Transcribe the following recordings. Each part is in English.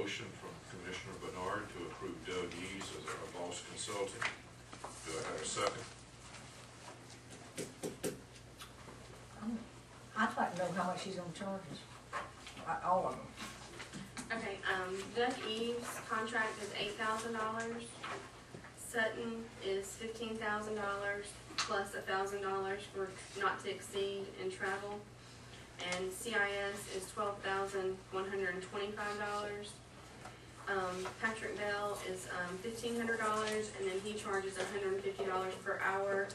motion from Commissioner Bernard to approve Doug Eves as our boss consultant. Do I have a second? I'd like to know how much he's gonna charge us, all of them. Okay, Doug Eves' contract is $8,000. Sutton is $15,000 plus $1,000 for not to exceed in travel. And CIS is $12,125. Patrick Bell is $1,500, and then he charges $150 per hour,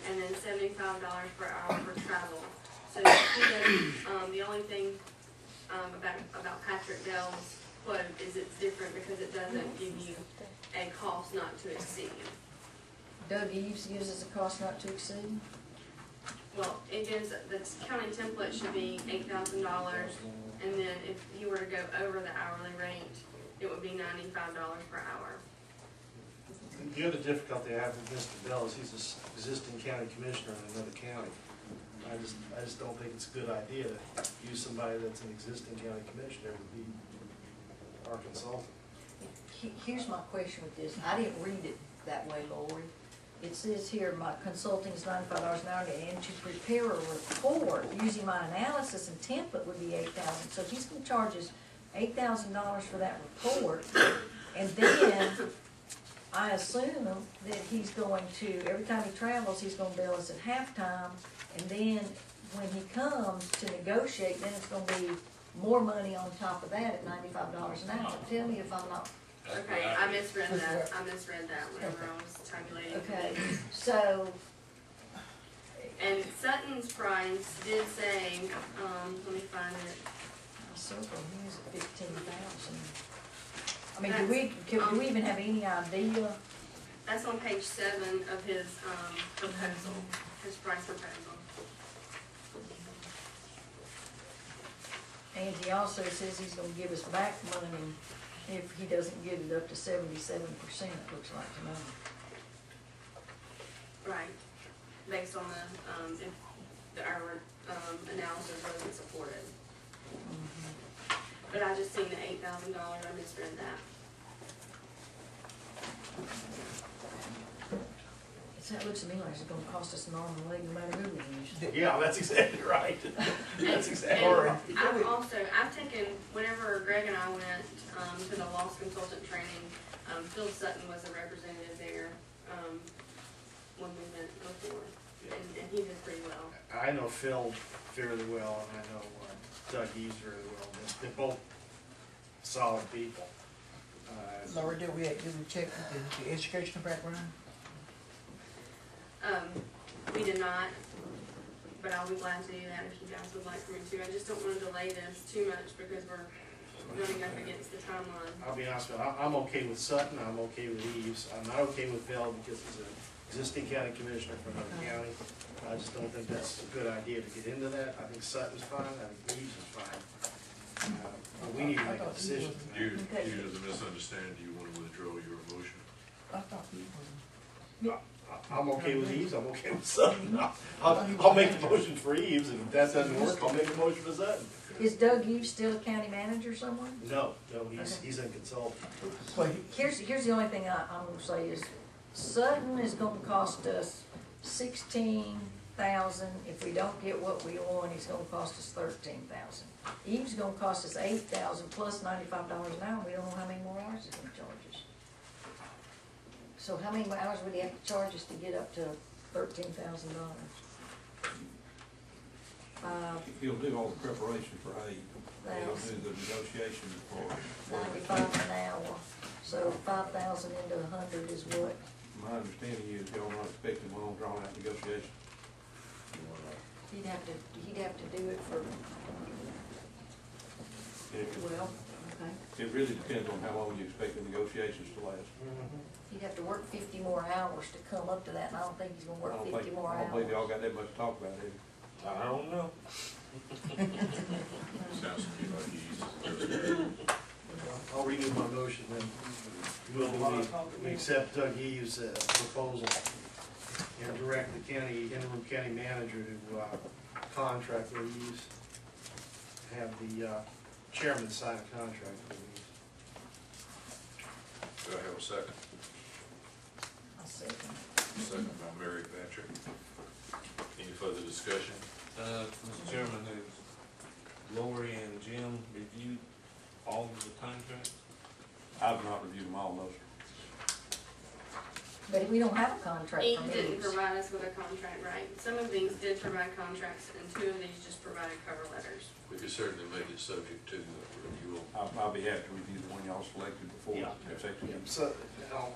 and then $75 per hour for travel. So he does, the only thing about Patrick Bell's quote is it's different because it doesn't give you a cost not to exceed. Doug Eves uses a cost not to exceed? Well, it gives, the county template should be $8,000, and then if you were to go over the hourly rate, it would be $95 per hour. The other difficulty I have with Mr. Bell is he's an existing county commissioner in another county. I just don't think it's a good idea to use somebody that's an existing county commissioner to be our consultant. Here's my question with this. I didn't read it that way, Lori. It says here, my consulting is $95 an hour, and to prepare a report using my analysis and template would be $8,000. So if he's going to charge us $8,000 for that report, and then I assume that he's going to, every time he travels, he's going to bill us at halftime, and then when he comes to negotiate, then it's going to be more money on top of that at $95 an hour. Tell me if I'm not. Okay, I misread that. I misread that whenever I was tabulating. Okay, so. And Sutton's price did say, let me find it. My circle here is at 15,000. I mean, do we even have any idea? That's on page 7 of his proposal, his price proposal. And he also says he's gonna give us back money if he doesn't get it up to 77%, it looks like to me. Right, based on the, if our analysis wasn't supported. But I just seen the $8,000, I misread that. That looks to me like it's gonna cost us an arm and a leg no matter who we use. Yeah, that's exactly right. That's exactly and right. I've taken, whenever Greg and I went to the loss consultant training, Phil Sutton was a representative there when we went before, and he did pretty well. I know Phil fairly well, and I know Doug Eves very well. They're both solid people. Laura, did we check the educational background? We did not, but I'll be glad to do that if you guys would like for me to. I just don't want to delay this too much because we're running up against the timeline. I'll be honest with you, I'm okay with Sutton, I'm okay with Eves. I'm not okay with Bell because he's an existing county commissioner from another county. I just don't think that's a good idea to get into that. I think Sutton's fine, I think Eves is fine. But we need to make a decision. Due to the misunderstanding, do you want to withdraw your motion? I thought he was. I'm okay with Eves, I'm okay with Sutton. I'll make the motion for Eves, and if that doesn't work, I'll make a motion for Sutton. Is Doug Eves still a county manager somewhere? No, he's in consulting. Here's the only thing I'm gonna say is Sutton is gonna cost us $16,000. If we don't get what we want, it's gonna cost us $13,000. Eve's gonna cost us $8,000 plus $95 an hour. We don't know how many more hours it's gonna charge us. So how many hours would he have to charge us to get up to $13,000? He'll do all the preparation for aid. He'll do the negotiation for 95 an hour. So 5,000 into 100 is what? My understanding is y'all not expecting one drawn out negotiation. He'd have to do it for. Well, okay. It really depends on how long you expect the negotiations to last. He'd have to work 50 more hours to come up to that, and I don't think he's gonna work 50 more I hours. don't believe y'all got that much to talk about, do you? I don't know. Sounds to me like I'll renew my motion then. We accept Doug Eves' proposal and direct the interim county manager to contract with Eves. Have the chairman sign a contract with Eves. a second? I second. Second by Mary Patrick. Any further discussion? Mr. Chairman, has Lori and Jim reviewed all of the contracts? I've not reviewed them all, no, sir. But we don't have a contract He from didn't Eaves. provide us with a contract, right? Some of these did provide contracts, and 2 of these just provided cover letters. We could certainly make it subject to review. I'll be happy to review the one y'all selected before Yeah. it's actually Yeah, so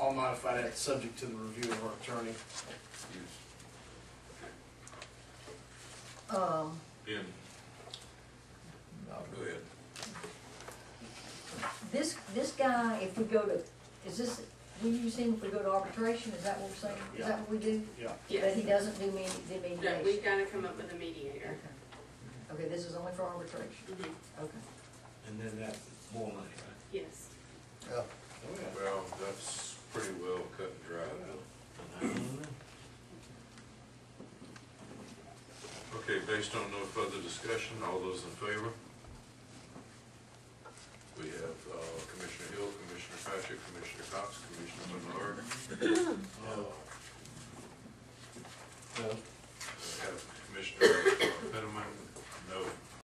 I'll modify that subject to the review of our attorney. used. Jim, go ahead. This guy, if we go to, we use him if we go to arbitration, is that what we're saying? Is that what we do? Yeah. But Yes. he doesn't do the No, mediation? we've gotta come up with a mediator. Okay. Okay, this is only for arbitration, Mhm. okay. And then that's more money, right? Yes. Yeah. Well, that's pretty well cut and dry. I don't know. Okay, based on no further discussion, all those in favor? We have Commissioner Hill, Commissioner Patrick, Commissioner Cox, Commissioner Bernard. Well,